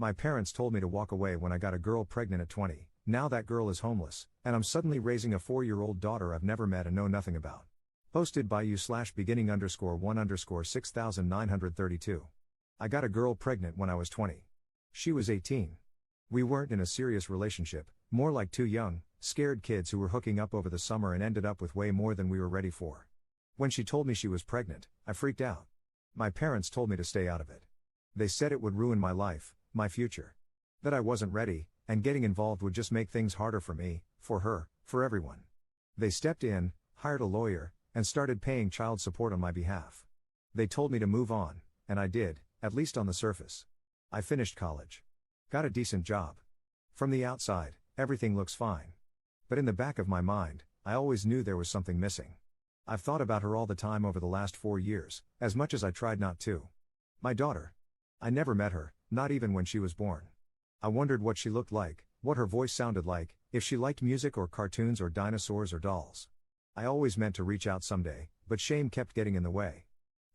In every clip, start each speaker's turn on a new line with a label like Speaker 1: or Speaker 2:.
Speaker 1: My parents told me to walk away when I got a girl pregnant at 20, now that girl is homeless, and I'm suddenly raising a 4-year-old daughter I've never met and know nothing about. Posted by you/beginning_1_6932. I got a girl pregnant when I was 20. She was 18. We weren't in a serious relationship, more like two young, scared kids who were hooking up over the summer and ended up with way more than we were ready for. When she told me she was pregnant, I freaked out. My parents told me to stay out of it. They said it would ruin my life, my future. That I wasn't ready, and getting involved would just make things harder for me, for her, for everyone. They stepped in, hired a lawyer, and started paying child support on my behalf. They told me to move on, and I did, at least on the surface. I finished college. Got a decent job. From the outside, everything looks fine. But in the back of my mind, I always knew there was something missing. I've thought about her all the time over the last 4 years, as much as I tried not to. My daughter. I never met her, not even when she was born. I wondered what she looked like, what her voice sounded like, if she liked music or cartoons or dinosaurs or dolls. I always meant to reach out someday, but shame kept getting in the way.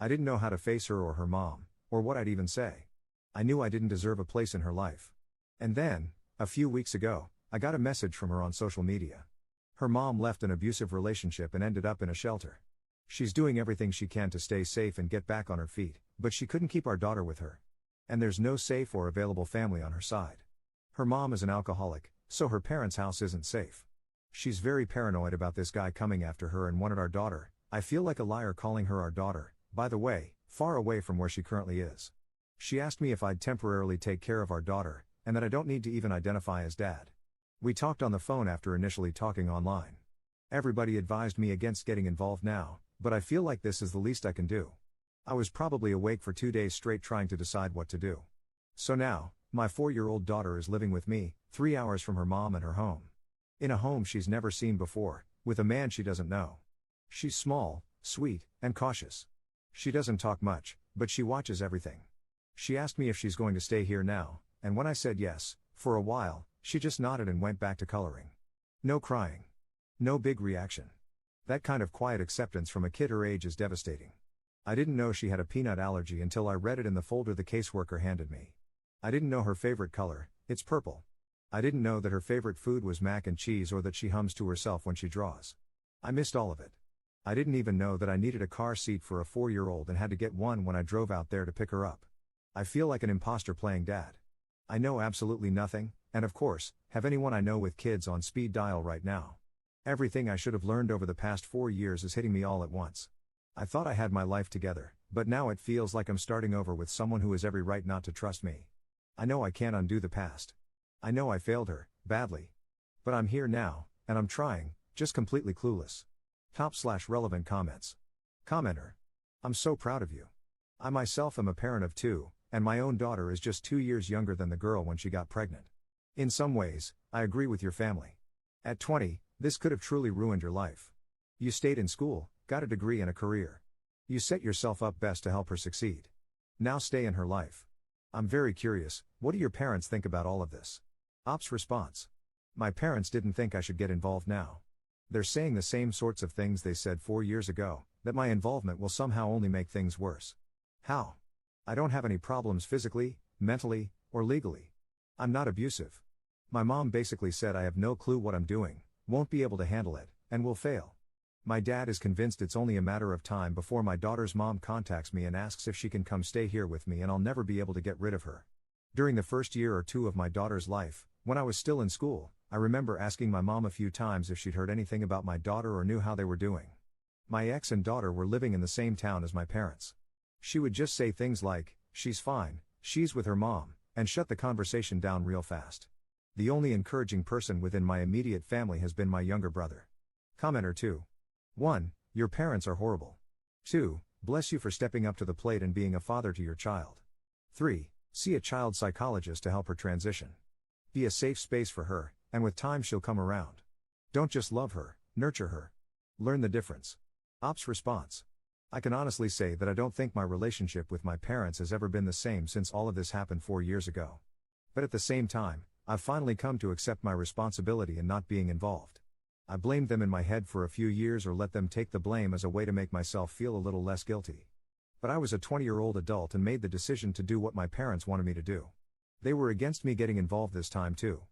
Speaker 1: I didn't know how to face her or her mom, or what I'd even say. I knew I didn't deserve a place in her life. And then, a few weeks ago, I got a message from her on social media. Her mom left an abusive relationship and ended up in a shelter. She's doing everything she can to stay safe and get back on her feet, but she couldn't keep our daughter with her. And there's no safe or available family on her side. Her mom is an alcoholic, so her parents' house isn't safe. She's very paranoid about this guy coming after her and wanted our daughter. I feel like a liar calling her our daughter, by the way, far away from where she currently is. She asked me if I'd temporarily take care of our daughter, and that I don't need to even identify as dad. We talked on the phone after initially talking online. Everybody advised me against getting involved now, but I feel like this is the least I can do. I was probably awake for 2 days straight trying to decide what to do. So now, my 4-year-old daughter is living with me, 3 hours from her mom and her home. In a home she's never seen before, with a man she doesn't know. She's small, sweet, and cautious. She doesn't talk much, but she watches everything. She asked me if she's going to stay here now, and when I said yes, for a while, she just nodded and went back to coloring. No crying. No big reaction. That kind of quiet acceptance from a kid her age is devastating. I didn't know she had a peanut allergy until I read it in the folder the caseworker handed me. I didn't know her favorite color, it's purple. I didn't know that her favorite food was mac and cheese or that she hums to herself when she draws. I missed all of it. I didn't even know that I needed a car seat for a 4-year-old and had to get one when I drove out there to pick her up. I feel like an imposter playing dad. I know absolutely nothing, and of course, have anyone I know with kids on speed dial right now. Everything I should have learned over the past 4 years is hitting me all at once. I thought I had my life together, but now it feels like I'm starting over with someone who has every right not to trust me. I know I can't undo the past. I know I failed her, badly. But I'm here now, and I'm trying, just completely clueless. Top/relevant comments. Commenter. I'm so proud of you. I myself am a parent of 2, and my own daughter is just 2 years younger than the girl when she got pregnant. In some ways, I agree with your family. At 20, this could have truly ruined your life. You stayed in school, got a degree and a career. You set yourself up best to help her succeed. Now stay in her life. I'm very curious, what do your parents think about all of this? Op's response. My parents didn't think I should get involved now. They're saying the same sorts of things they said 4 years ago, that my involvement will somehow only make things worse. How? I don't have any problems physically, mentally, or legally. I'm not abusive. My mom basically said I have no clue what I'm doing, won't be able to handle it, and will fail. My dad is convinced it's only a matter of time before my daughter's mom contacts me and asks if she can come stay here with me and I'll never be able to get rid of her. During the first year or 2 of my daughter's life, when I was still in school, I remember asking my mom a few times if she'd heard anything about my daughter or knew how they were doing. My ex and daughter were living in the same town as my parents. She would just say things like, "She's fine, she's with her mom," and shut the conversation down real fast. The only encouraging person within my immediate family has been my younger brother. Commenter 2. 1. Your parents are horrible. 2. Bless you for stepping up to the plate and being a father to your child. 3. See a child psychologist to help her transition. Be a safe space for her, and with time she'll come around. Don't just love her, nurture her. Learn the difference. Op's response. I can honestly say that I don't think my relationship with my parents has ever been the same since all of this happened 4 years ago. But at the same time, I've finally come to accept my responsibility in not being involved. I blamed them in my head for a few years or let them take the blame as a way to make myself feel a little less guilty. But I was a 20-year-old adult and made the decision to do what my parents wanted me to do. They were against me getting involved this time too.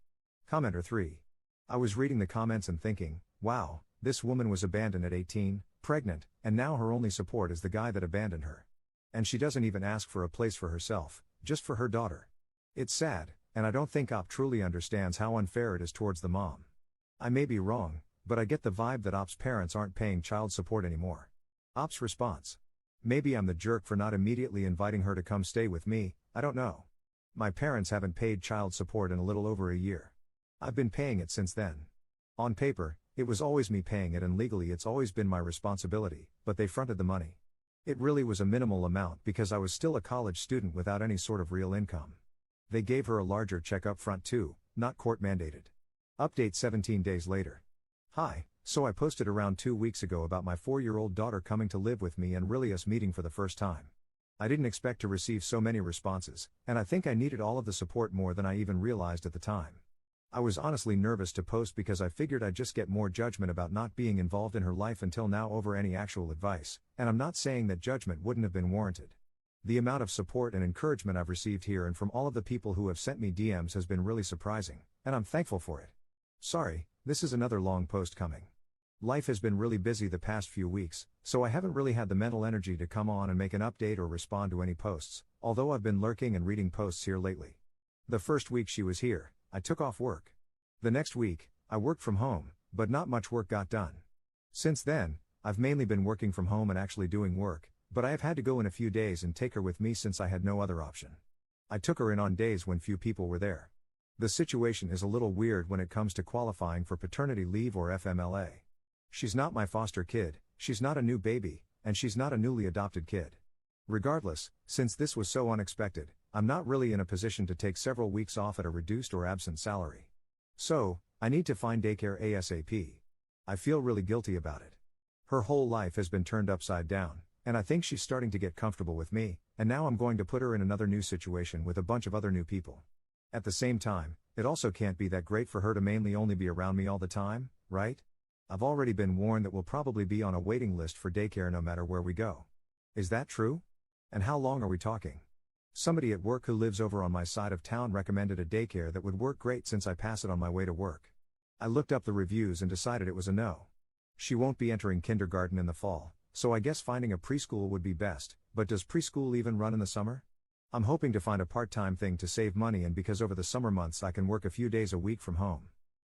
Speaker 1: Commenter 3. I was reading the comments and thinking, wow, this woman was abandoned at 18, pregnant, and now her only support is the guy that abandoned her. And she doesn't even ask for a place for herself, just for her daughter. It's sad, and I don't think Op truly understands how unfair it is towards the mom. I may be wrong, but I get the vibe that Op's parents aren't paying child support anymore. Op's response. Maybe I'm the jerk for not immediately inviting her to come stay with me, I don't know. My parents haven't paid child support in a little over a year. I've been paying it since then. On paper, it was always me paying it and legally it's always been my responsibility, but they fronted the money. It really was a minimal amount because I was still a college student without any sort of real income. They gave her a larger check up front too, not court mandated. Update 17 days later. Hi, so I posted around 2 weeks ago about my 4-year-old daughter coming to live with me and really us meeting for the first time. I didn't expect to receive so many responses, and I think I needed all of the support more than I even realized at the time. I was honestly nervous to post because I figured I'd just get more judgment about not being involved in her life until now over any actual advice, and I'm not saying that judgment wouldn't have been warranted. The amount of support and encouragement I've received here and from all of the people who have sent me DMs has been really surprising, and I'm thankful for it. Sorry, this is another long post coming. Life has been really busy the past few weeks, so I haven't really had the mental energy to come on and make an update or respond to any posts, although I've been lurking and reading posts here lately. The first week she was here, I took off work. The next week, I worked from home, but not much work got done. Since then, I've mainly been working from home and actually doing work, but I have had to go in a few days and take her with me since I had no other option. I took her in on days when few people were there. The situation is a little weird when it comes to qualifying for paternity leave or FMLA. She's not my foster kid, she's not a new baby, and she's not a newly adopted kid. Regardless, since this was so unexpected, I'm not really in a position to take several weeks off at a reduced or absent salary. So, I need to find daycare ASAP. I feel really guilty about it. Her whole life has been turned upside down, and I think she's starting to get comfortable with me, and now I'm going to put her in another new situation with a bunch of other new people. At the same time, it also can't be that great for her to mainly only be around me all the time, right? I've already been warned that we'll probably be on a waiting list for daycare no matter where we go. Is that true? And how long are we talking? Somebody at work who lives over on my side of town recommended a daycare that would work great since I pass it on my way to work. I looked up the reviews and decided it was a no. She won't be entering kindergarten in the fall, so I guess finding a preschool would be best, but does preschool even run in the summer? I'm hoping to find a part-time thing to save money and because over the summer months I can work a few days a week from home.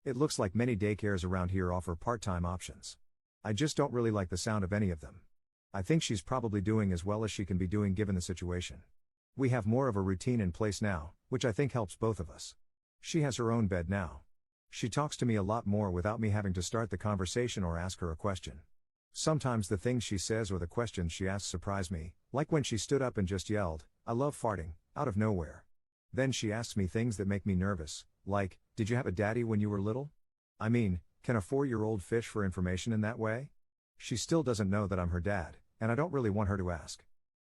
Speaker 1: It looks like many daycares around here offer part-time options. I just don't really like the sound of any of them. I think she's probably doing as well as she can be doing given the situation. We have more of a routine in place now, which I think helps both of us. She has her own bed now. She talks to me a lot more without me having to start the conversation or ask her a question. Sometimes the things she says or the questions she asks surprise me, like when she stood up and just yelled, "I love farting," out of nowhere. Then she asks me things that make me nervous, like, "Did you have a daddy when you were little?" I mean, can a 4-year-old fish for information in that way? She still doesn't know that I'm her dad, and I don't really want her to ask.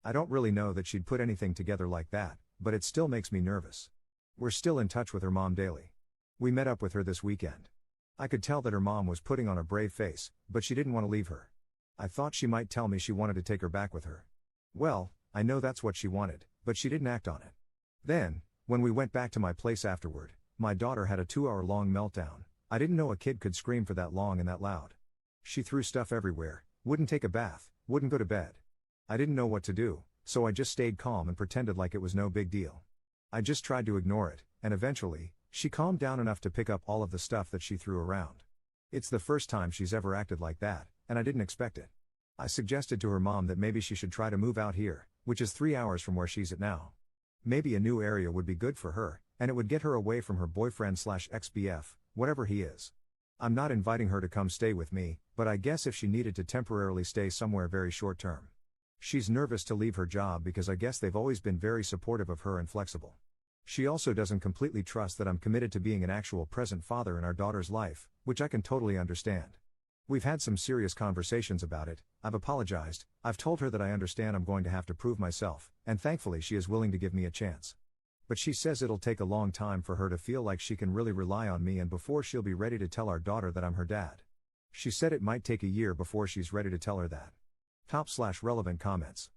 Speaker 1: I don't really know that she'd put anything together like that, but it still makes me nervous. We're still in touch with her mom daily. We met up with her this weekend. I could tell that her mom was putting on a brave face, but she didn't want to leave her. I thought she might tell me she wanted to take her back with her. Well, I know that's what she wanted, but she didn't act on it. Then, when we went back to my place afterward, my daughter had a 2-hour-long meltdown. I didn't know a kid could scream for that long and that loud. She threw stuff everywhere, wouldn't take a bath, wouldn't go to bed. I didn't know what to do, so I just stayed calm and pretended like it was no big deal. I just tried to ignore it, and eventually, she calmed down enough to pick up all of the stuff that she threw around. It's the first time she's ever acted like that, and I didn't expect it. I suggested to her mom that maybe she should try to move out here, which is 3 hours from where she's at now. Maybe a new area would be good for her, and it would get her away from her boyfriend/ex-BF, whatever he is. I'm not inviting her to come stay with me, but I guess if she needed to temporarily stay somewhere very short term. She's nervous to leave her job because I guess they've always been very supportive of her and flexible. She also doesn't completely trust that I'm committed to being an actual present father in our daughter's life, which I can totally understand. We've had some serious conversations about it. I've apologized, I've told her that I understand I'm going to have to prove myself, and thankfully she is willing to give me a chance. But she says it'll take a long time for her to feel like she can really rely on me and before she'll be ready to tell our daughter that I'm her dad. She said it might take a year before she's ready to tell her that. Top/relevant comments.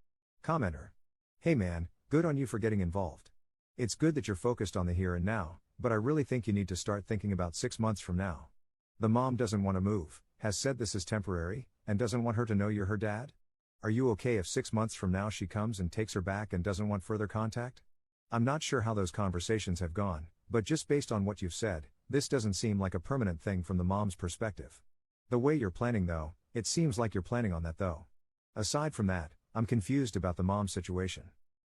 Speaker 1: Commenter. Hey man, good on you for getting involved. It's good that you're focused on the here and now, but I really think you need to start thinking about 6 months from now. The mom doesn't want to move, has said this is temporary, and doesn't want her to know you're her dad? Are you okay if 6 months from now she comes and takes her back and doesn't want further contact? I'm not sure how those conversations have gone, but just based on what you've said, this doesn't seem like a permanent thing from the mom's perspective. The way you're planning though, it seems like you're planning on that though. Aside from that, I'm confused about the mom's situation.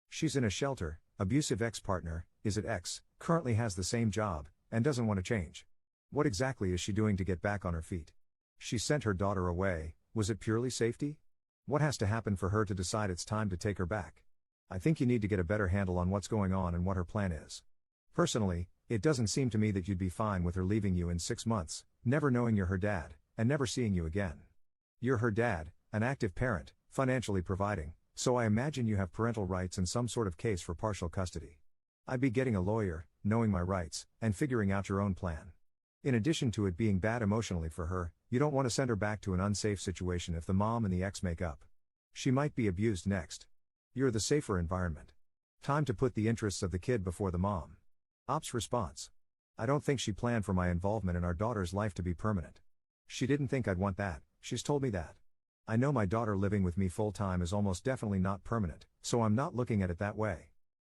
Speaker 1: She's in a shelter, abusive ex-partner, is it ex, currently has the same job, and doesn't want to change. What exactly is she doing to get back on her feet? She sent her daughter away, was it purely safety? What has to happen for her to decide it's time to take her back? I think you need to get a better handle on what's going on and what her plan is. Personally, it doesn't seem to me that you'd be fine with her leaving you in 6 months, never knowing you're her dad, and never seeing you again. You're her dad, an active parent, financially providing, so I imagine you have parental rights and some sort of case for partial custody. I'd be getting a lawyer, knowing my rights, and figuring out your own plan. In addition to it being bad emotionally for her, you don't want to send her back to an unsafe situation if the mom and the ex make up. She might be abused next. You're the safer environment. Time to put the interests of the kid before the mom. Ops response. I don't think she planned for my involvement in our daughter's life to be permanent. She didn't think I'd want that, she's told me that. I know my daughter living with me full-time is almost definitely not permanent, so I'm not looking at it that way.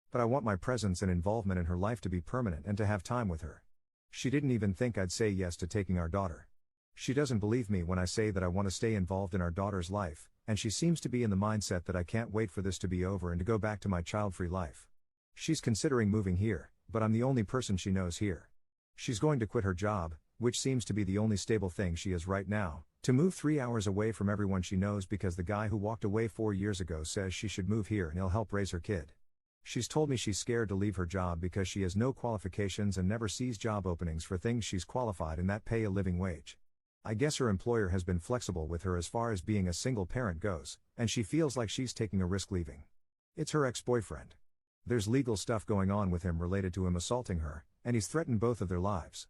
Speaker 1: But I want my presence and involvement in her life to be permanent and to have time with her. She didn't even think I'd say yes to taking our daughter. She doesn't believe me when I say that I want to stay involved in our daughter's life, and she seems to be in the mindset that I can't wait for this to be over and to go back to my child-free life. She's considering moving here, but I'm the only person she knows here. She's going to quit her job, which seems to be the only stable thing she is right now, to move 3 hours away from everyone she knows because the guy who walked away 4 years ago says she should move here and he'll help raise her kid. She's told me she's scared to leave her job because she has no qualifications and never sees job openings for things she's qualified in that pay a living wage. I guess her employer has been flexible with her as far as being a single parent goes, and she feels like she's taking a risk leaving. It's her ex-boyfriend. There's legal stuff going on with him related to him assaulting her, and he's threatened both of their lives.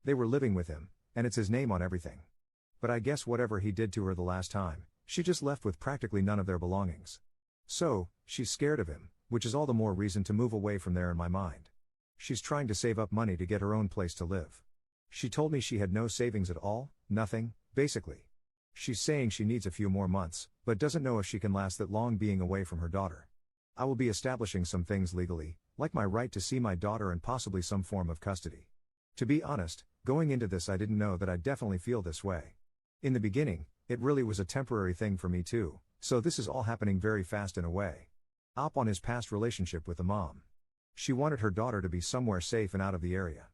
Speaker 1: They were living with him, and it's his name on everything. But I guess whatever he did to her the last time, she just left with practically none of their belongings. So, she's scared of him, which is all the more reason to move away from there in my mind. She's trying to save up money to get her own place to live. She told me she had no savings at all, nothing, basically. She's saying she needs a few more months, but doesn't know if she can last that long being away from her daughter. I will be establishing some things legally, like my right to see my daughter and possibly some form of custody. To be honest, going into this I didn't know that I'd definitely feel this way. In the beginning, it really was a temporary thing for me too, so this is all happening very fast in a way. Op on his past relationship with the mom. She wanted her daughter to be somewhere safe and out of the area.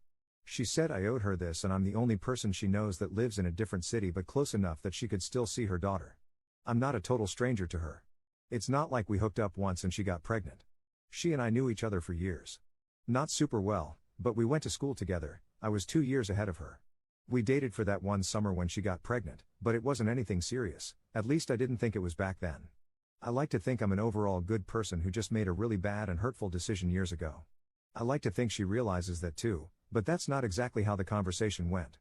Speaker 1: She said I owed her this and I'm the only person she knows that lives in a different city but close enough that she could still see her daughter. I'm not a total stranger to her. It's not like we hooked up once and she got pregnant. She and I knew each other for years. Not super well, but we went to school together. I was 2 years ahead of her. We dated for that one summer when she got pregnant, but it wasn't anything serious, at least I didn't think it was back then. I like to think I'm an overall good person who just made a really bad and hurtful decision years ago. I like to think she realizes that too, but that's not exactly how the conversation went.